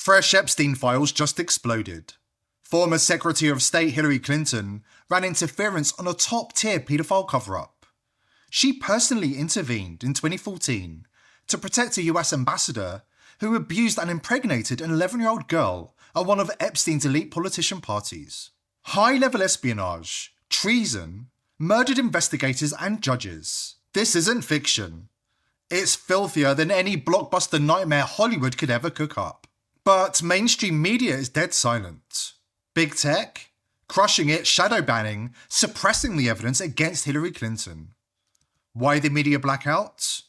Fresh Epstein files just exploded. Former Secretary of State Hillary Clinton ran interference on a top-tier paedophile cover-up. She personally intervened in 2014 to protect a US ambassador who abused and impregnated an 11-year-old girl at one of Epstein's elite politician parties. High-level espionage, treason, murdered investigators and judges. This isn't fiction. It's filthier than any blockbuster nightmare Hollywood could ever cook up. But mainstream media is dead silent. Big tech, crushing it, shadow banning, suppressing the evidence against Hillary Clinton. Why the media blackout?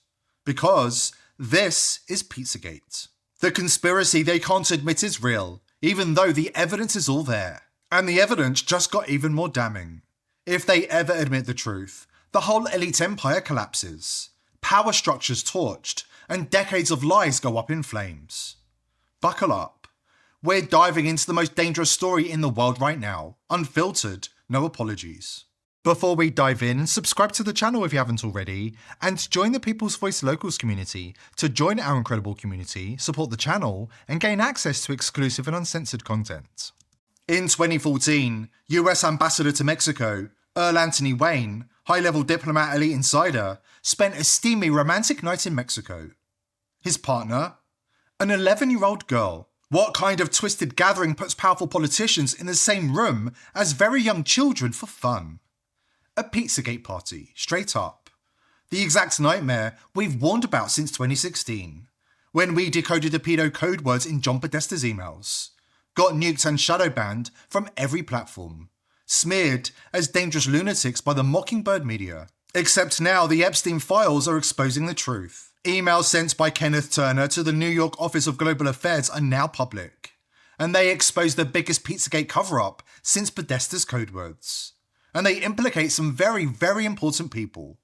Because this is Pizzagate. The conspiracy they can't admit is real, even though the evidence is all there. And the evidence just got even more damning. If they ever admit the truth, the whole elite empire collapses, power structures torched, and decades of lies go up in flames. Buckle up. We're diving into the most dangerous story in the world right now. Unfiltered, no apologies. Before we dive in, subscribe to the channel if you haven't already, and join the People's Voice Locals community to join our incredible community, support the channel, and gain access to exclusive and uncensored content. In 2014, US Ambassador to Mexico, Earl Anthony Wayne, high-level diplomat elite insider, spent a steamy romantic night in Mexico. His partner? An 11-year-old girl. What kind of twisted gathering puts powerful politicians in the same room as very young children for fun? A Pizzagate party, straight up. The exact nightmare we've warned about since 2016, when we decoded the pedo code words in John Podesta's emails, got nuked and shadow banned from every platform, smeared as dangerous lunatics by the mockingbird media. Except now the Epstein files are exposing the truth. Emails sent by Kenneth Turner to the New York Office of Global Affairs are now public, and they expose the biggest Pizzagate cover-up since Podesta's code words. And they implicate some very, very important people.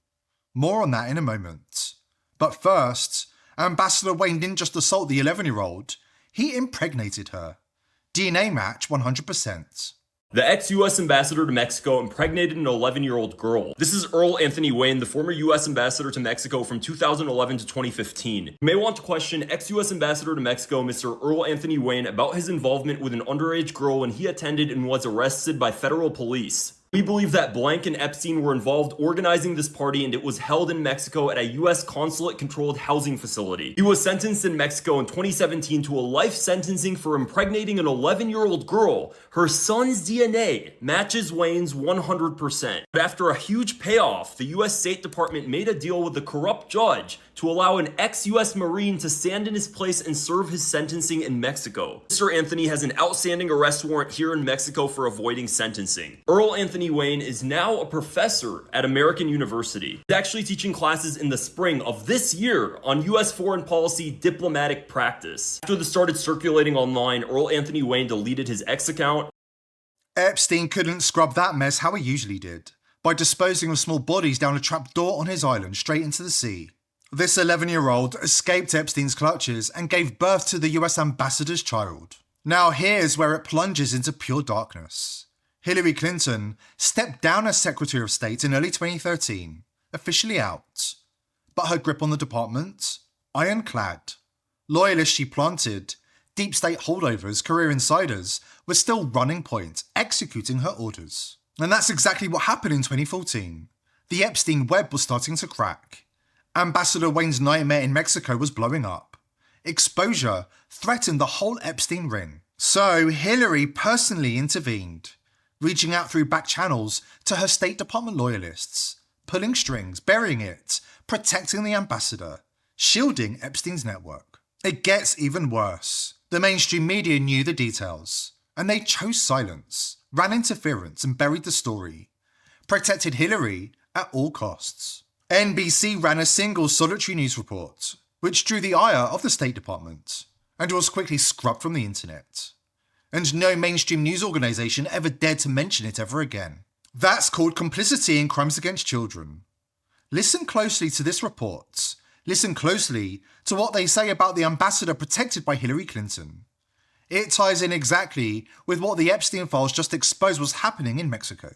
More on that in a moment. But first, Ambassador Wayne didn't just assault the 11-year-old, he impregnated her. DNA match 100%. The ex-US ambassador to Mexico impregnated an 11-year-old girl. This is Earl Anthony Wayne, the former US ambassador to Mexico from 2011 to 2015. You may want to question ex-US ambassador to Mexico, Mr. Earl Anthony Wayne, about his involvement with an underage girl when he attended and was arrested by federal police. We believe that Blank and Epstein were involved organizing this party, and it was held in Mexico at a US consulate-controlled housing facility. He was sentenced in Mexico in 2017 to a life sentencing for impregnating an 11-year-old girl. Her son's DNA matches Wayne's 100%. But after a huge payoff, the US State Department made a deal with the corrupt judge to allow an ex-US Marine to stand in his place and serve his sentencing in Mexico. Mr. Anthony has an outstanding arrest warrant here in Mexico for avoiding sentencing. Earl Anthony Wayne is now a professor at American University. He's actually teaching classes in the spring of this year on US foreign policy diplomatic practice. After this started circulating online, Earl Anthony Wayne deleted his X account. Epstein couldn't scrub that mess how he usually did, by disposing of small bodies down a trapdoor on his island straight into the sea. This 11-year-old escaped Epstein's clutches and gave birth to the US ambassador's child. Now here's where it plunges into pure darkness. Hillary Clinton stepped down as Secretary of State in early 2013, officially out. But her grip on the department? Ironclad. Loyalists she planted, deep state holdovers, career insiders, were still running point, executing her orders. And that's exactly what happened in 2014. The Epstein web was starting to crack. Ambassador Wayne's nightmare in Mexico was blowing up. Exposure threatened the whole Epstein ring. So Hillary personally intervened, reaching out through back channels to her State Department loyalists, pulling strings, burying it, protecting the ambassador, shielding Epstein's network. It gets even worse. The mainstream media knew the details, and they chose silence, ran interference and buried the story, protected Hillary at all costs. NBC ran a single solitary news report, which drew the ire of the State Department, and was quickly scrubbed from the internet. And no mainstream news organisation ever dared to mention it ever again. That's called complicity in crimes against children. Listen closely to this report. Listen closely to what they say about the ambassador protected by Hillary Clinton. It ties in exactly with what the Epstein files just exposed was happening in Mexico.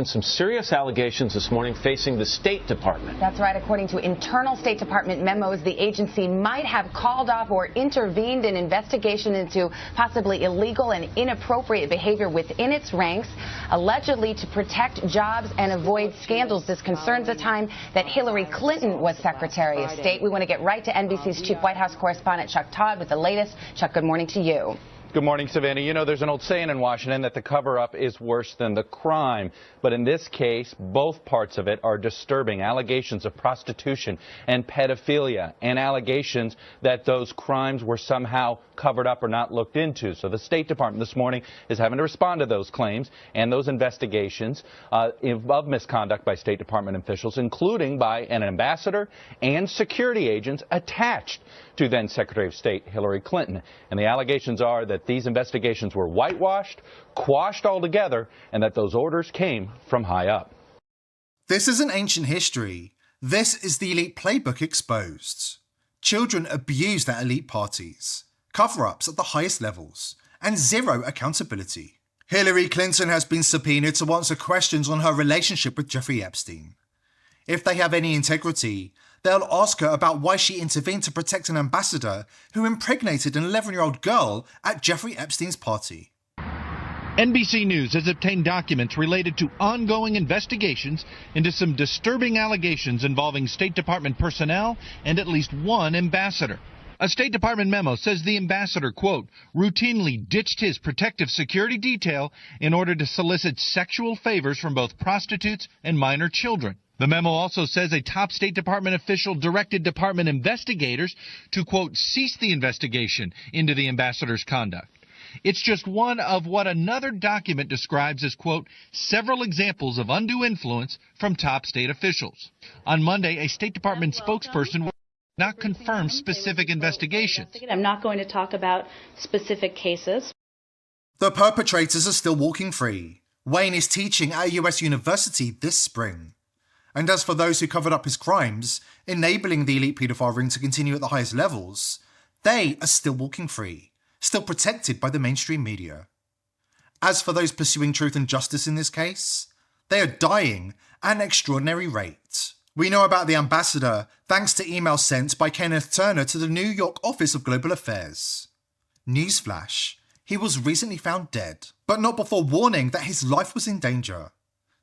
Some serious allegations this morning facing the State Department. That's right. According to internal State Department memos, the agency might have called off or intervened in investigation into possibly illegal and inappropriate behavior within its ranks, allegedly to protect jobs and avoid scandals. This concerns the time that Hillary Clinton was Secretary of State. We want to get right to NBC's chief White House correspondent Chuck Todd with the latest. Chuck, good morning to you. Good morning, Savannah. You know, there's an old saying in Washington that the cover-up is worse than the crime. But in this case, both parts of it are disturbing. Allegations of prostitution and pedophilia, and allegations that those crimes were somehow covered up or not looked into. So the State Department this morning is having to respond to those claims and those investigations of misconduct by State Department officials, including by an ambassador and security agents attached to then Secretary of State Hillary Clinton. And the allegations are that these investigations were whitewashed, quashed altogether, and that those orders came from high up. This isn't ancient history. This is the elite playbook exposed. Children abused at elite parties, cover-ups at the highest levels, and zero accountability. Hillary Clinton has been subpoenaed to answer questions on her relationship with Jeffrey Epstein. If they have any integrity, they'll ask her about why she intervened to protect an ambassador who impregnated an 11-year-old girl at Jeffrey Epstein's party. NBC News has obtained documents related to ongoing investigations into some disturbing allegations involving State Department personnel and at least one ambassador. A State Department memo says the ambassador, quote, routinely ditched his protective security detail in order to solicit sexual favors from both prostitutes and minor children. The memo also says a top State Department official directed department investigators to, quote, cease the investigation into the ambassador's conduct. It's just one of what another document describes as, quote, several examples of undue influence from top state officials. On Monday, a State Department spokesperson will not confirm specific investigations. I'm not going to talk about specific cases. The perpetrators are still walking free. Wayne is teaching at a US university this spring. And as for those who covered up his crimes, enabling the elite paedophile ring to continue at the highest levels, they are still walking free, still protected by the mainstream media. As for those pursuing truth and justice in this case, they are dying at an extraordinary rate. We know about the ambassador thanks to emails sent by Kenneth Turner to the New York Office of Global Affairs. Newsflash, he was recently found dead, but not before warning that his life was in danger.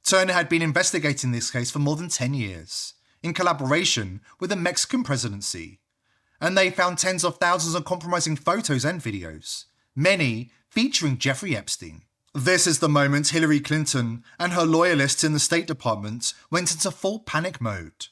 Turner had been investigating this case for more than 10 years, in collaboration with the Mexican presidency, and they found tens of thousands of compromising photos and videos, many featuring Jeffrey Epstein. This is the moment Hillary Clinton and her loyalists in the State Department went into full panic mode,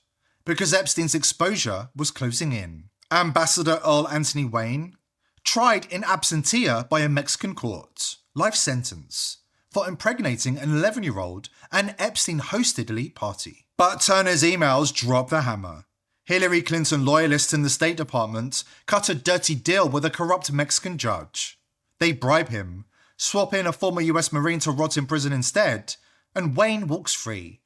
because Epstein's exposure was closing in. Ambassador Earl Anthony Wayne, tried in absentia by a Mexican court, life sentence, for impregnating an 11-year-old at an Epstein-hosted elite party. But Turner's emails dropped the hammer. Hillary Clinton loyalists in the State Department cut a dirty deal with a corrupt Mexican judge. They bribe him, swap in a former US Marine to rot in prison instead, and Wayne walks free.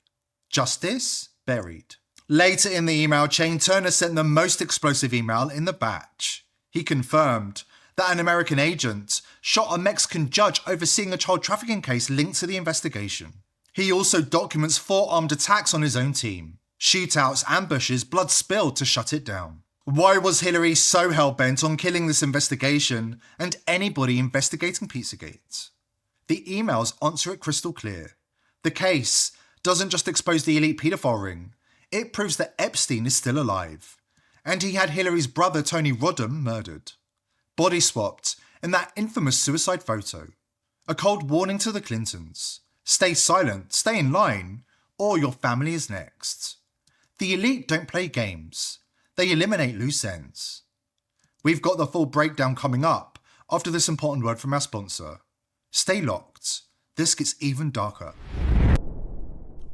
Justice buried. Later in the email chain, Turner sent the most explosive email in the batch. He confirmed that an American agent shot a Mexican judge overseeing a child trafficking case linked to the investigation. He also documents 4 armed attacks on his own team. Shootouts, ambushes, blood spilled to shut it down. Why was Hillary so hell-bent on killing this investigation and anybody investigating Pizzagate? The emails answer it crystal clear. The case doesn't just expose the elite paedophile ring, it proves that Epstein is still alive. And he had Hillary's brother Tony Rodham murdered. Body swapped in that infamous suicide photo. A cold warning to the Clintons. Stay silent, stay in line, or your family is next. The elite don't play games. They eliminate loose ends. We've got the full breakdown coming up after this important word from our sponsor. Stay locked. This gets even darker.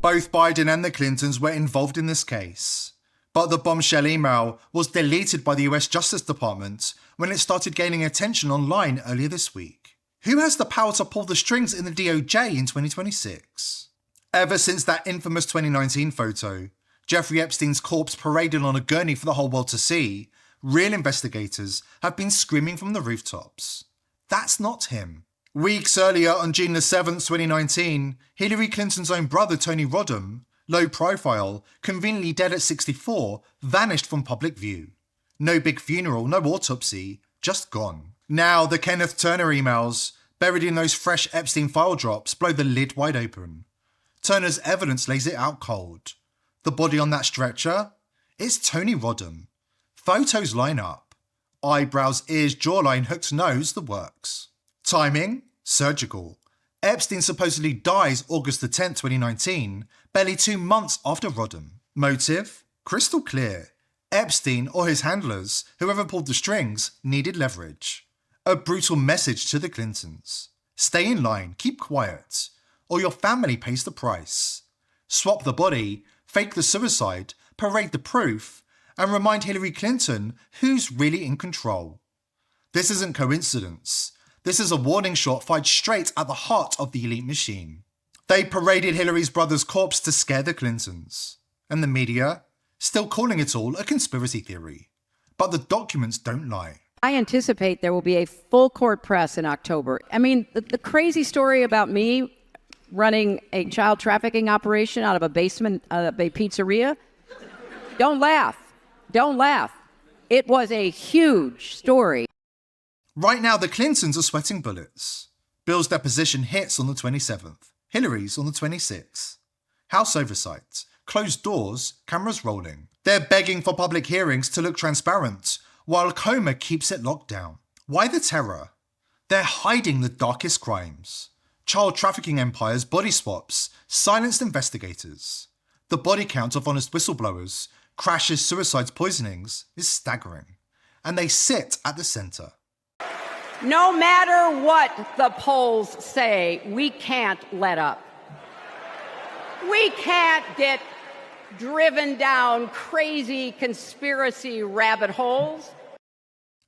Both Biden and the Clintons were involved in this case. But the bombshell email was deleted by the US Justice Department when it started gaining attention online earlier this week. Who has the power to pull the strings in the DOJ in 2026? Ever since that infamous 2019 photo, Jeffrey Epstein's corpse paraded on a gurney for the whole world to see, real investigators have been screaming from the rooftops. That's not him. Weeks earlier, on June the 7th, 2019, Hillary Clinton's own brother, Tony Rodham, low profile, conveniently dead at 64, vanished from public view. No big funeral, no autopsy, just gone. Now, the Kenneth Turner emails, buried in those fresh Epstein file drops, blow the lid wide open. Turner's evidence lays it out cold. The body on that stretcher? It's Tony Rodham. Photos line up. Eyebrows, ears, jawline, hooked nose, the works. Timing? Surgical. Epstein supposedly dies August the 10th, 2019, barely 2 months after Rodham. Motive? Crystal clear. Epstein or his handlers, whoever pulled the strings, needed leverage. A brutal message to the Clintons. Stay in line, keep quiet, or your family pays the price. Swap the body, fake the suicide, parade the proof, and remind Hillary Clinton who's really in control. This isn't coincidence. This is a warning shot fired straight at the heart of the elite machine. They paraded Hillary's brother's corpse to scare the Clintons. And the media? Still calling it all a conspiracy theory. But the documents don't lie. I anticipate there will be a full court press in October. I mean, the crazy story about me running a child trafficking operation out of a basement of a pizzeria, don't laugh. Don't laugh. It was a huge story. Right now, the Clintons are sweating bullets. Bill's deposition hits on the 27th. Hillary's on the 26th. House oversight. Closed doors, cameras rolling. They're begging for public hearings to look transparent, while Coma keeps it locked down. Why the terror? They're hiding the darkest crimes. Child trafficking empires, body swaps, silenced investigators. The body count of honest whistleblowers, crashes, suicides, poisonings is staggering. And they sit at the centre. No matter what the polls say, we can't let up. We can't get driven down crazy conspiracy rabbit holes.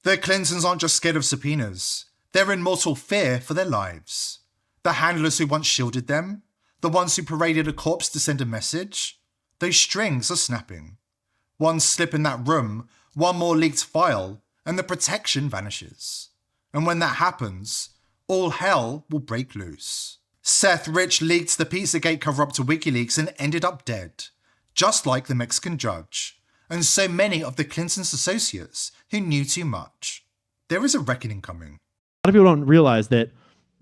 The Clintons aren't just scared of subpoenas. They're in mortal fear for their lives. The handlers who once shielded them, the ones who paraded a corpse to send a message, those strings are snapping. One slip in that room, one more leaked file, and the protection vanishes. And when that happens, all hell will break loose. Seth Rich leaked the Pizzagate cover-up to WikiLeaks and ended up dead, just like the Mexican judge, and so many of the Clintons' associates who knew too much. There is a reckoning coming. A lot of people don't realize that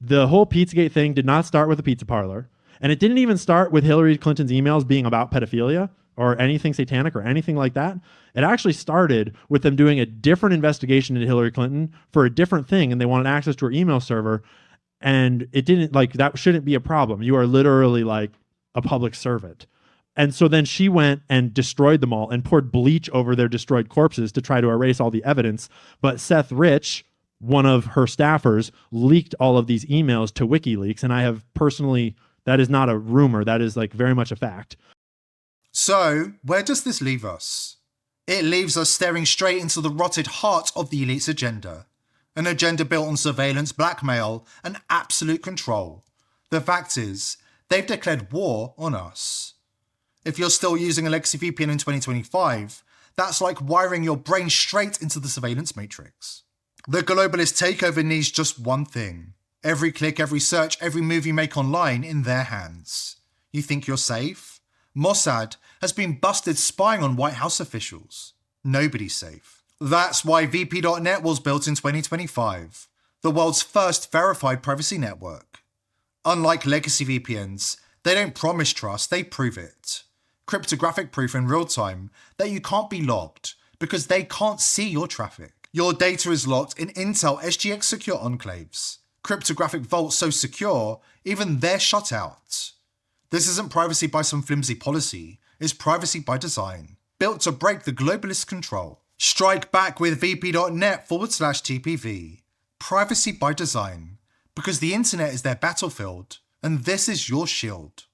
the whole Pizzagate thing did not start with a pizza parlor, and it didn't even start with Hillary Clinton's emails being about pedophilia or anything satanic or anything like that. It actually started with them doing a different investigation into Hillary Clinton for a different thing, and they wanted access to her email server, and it didn't, like, that shouldn't be a problem. You are literally like a public servant. And so then she went and destroyed them all and poured bleach over their destroyed corpses to try to erase all the evidence. But Seth Rich, one of her staffers, leaked all of these emails to WikiLeaks. And I have personally, that is not a rumor, that is like very much a fact. So, where does this leave us? It leaves us staring straight into the rotted heart of the elite's agenda. An agenda built on surveillance, blackmail, and absolute control. The fact is, they've declared war on us. If you're still using a legacy VPN in 2025, that's like wiring your brain straight into the surveillance matrix. The globalist takeover needs just one thing. Every click, every search, every move you make online in their hands. You think you're safe? Mossad has been busted spying on White House officials. Nobody's safe. That's why VP.net was built in 2025, the world's first verified privacy network. Unlike legacy VPNs, they don't promise trust, they prove it. Cryptographic proof in real time that you can't be logged because they can't see your traffic. Your data is locked in Intel SGX secure enclaves. Cryptographic vaults so secure, even they're shut out. This isn't privacy by some flimsy policy, it's privacy by design, built to break the globalist control. Strike back with vp.net/TPV. Privacy by design, because the internet is their battlefield, and this is your shield.